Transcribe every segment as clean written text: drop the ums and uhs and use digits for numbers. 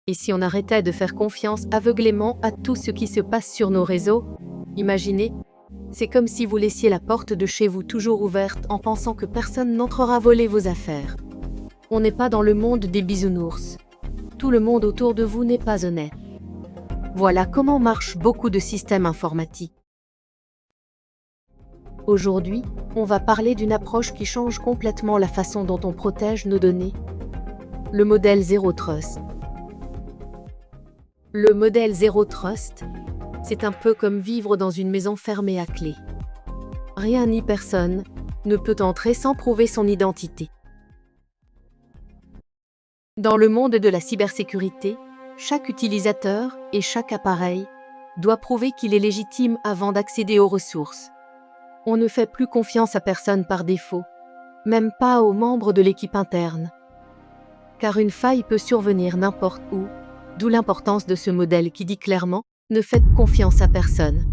Et si on arrêtait de faire confiance aveuglément à tout ce qui se passe sur nos réseaux? Imaginez, c'est comme si vous laissiez la porte de chez vous toujours ouverte en pensant que personne n'entrera voler vos affaires. On n'est pas dans le monde des bisounours. Tout le monde autour de vous n'est pas honnête. Voilà comment marchent beaucoup de systèmes informatiques. Aujourd'hui, on va parler d'une approche qui change complètement la façon dont on protège nos données. Le modèle Zero Trust. Le modèle Zero Trust, c'est un peu comme vivre dans une maison fermée à clé. Rien ni personne ne peut entrer sans prouver son identité. Dans le monde de la cybersécurité, chaque utilisateur et chaque appareil doit prouver qu'il est légitime avant d'accéder aux ressources. On ne fait plus confiance à personne par défaut, même pas aux membres de l'équipe interne. Car une faille peut survenir n'importe où, d'où l'importance de ce modèle qui dit clairement « Ne faites confiance à personne ».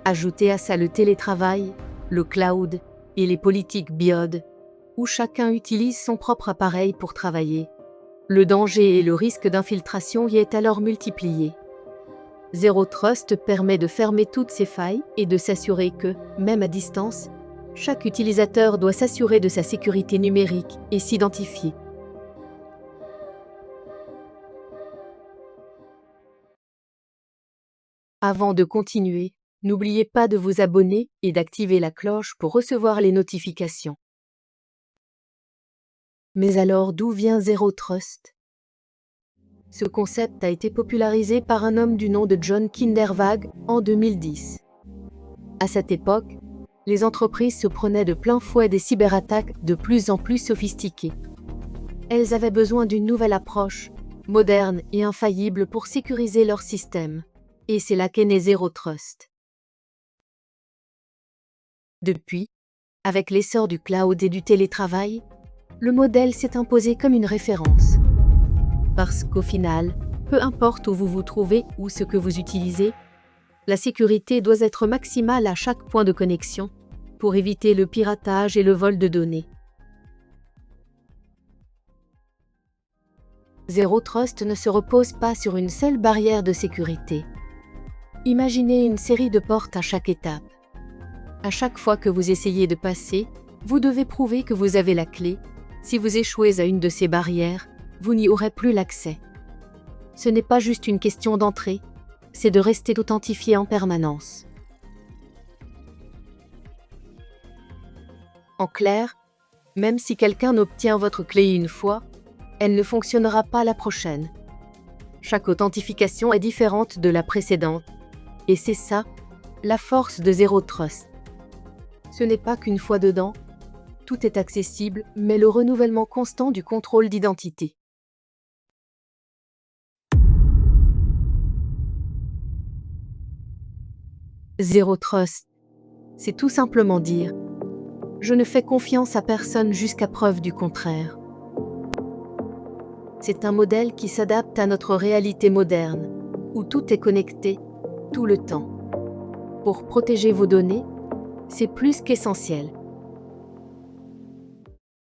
Ajoutez à ça le télétravail, le cloud et les politiques BIOD, où chacun utilise son propre appareil pour travailler. Le danger et le risque d'infiltration y est alors multiplié. Zero Trust permet de fermer toutes ces failles et de s'assurer que, même à distance, chaque utilisateur doit s'assurer de sa sécurité numérique et s'identifier. Avant de continuer, n'oubliez pas de vous abonner et d'activer la cloche pour recevoir les notifications. Mais alors d'où vient Zero Trust? Ce concept a été popularisé par un homme du nom de John Kindervag en 2010. À cette époque, les entreprises se prenaient de plein fouet des cyberattaques de plus en plus sophistiquées. Elles avaient besoin d'une nouvelle approche, moderne et infaillible pour sécuriser leur système. Et c'est là qu'est né Zero Trust. Depuis, avec l'essor du cloud et du télétravail, le modèle s'est imposé comme une référence. Parce qu'au final, peu importe où vous vous trouvez ou ce que vous utilisez, la sécurité doit être maximale à chaque point de connexion pour éviter le piratage et le vol de données. Zero Trust ne se repose pas sur une seule barrière de sécurité. Imaginez une série de portes à chaque étape. À chaque fois que vous essayez de passer, vous devez prouver que vous avez la clé. Si vous échouez à une de ces barrières, vous n'y aurez plus l'accès. Ce n'est pas juste une question d'entrée, c'est de rester authentifié en permanence. En clair, même si quelqu'un obtient votre clé une fois, elle ne fonctionnera pas la prochaine. Chaque authentification est différente de la précédente. Et c'est ça, la force de Zero Trust. Ce n'est pas qu'une fois dedans, tout est accessible, mais le renouvellement constant du contrôle d'identité. Zero Trust, c'est tout simplement dire « Je ne fais confiance à personne jusqu'à preuve du contraire ». C'est un modèle qui s'adapte à notre réalité moderne, où tout est connecté, tout le temps. Pour protéger vos données, c'est plus qu'essentiel.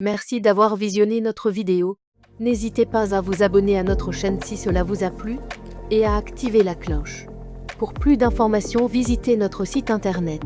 Merci d'avoir visionné notre vidéo. N'hésitez pas à vous abonner à notre chaîne si cela vous a plu et à activer la cloche. Pour plus d'informations, visitez notre site internet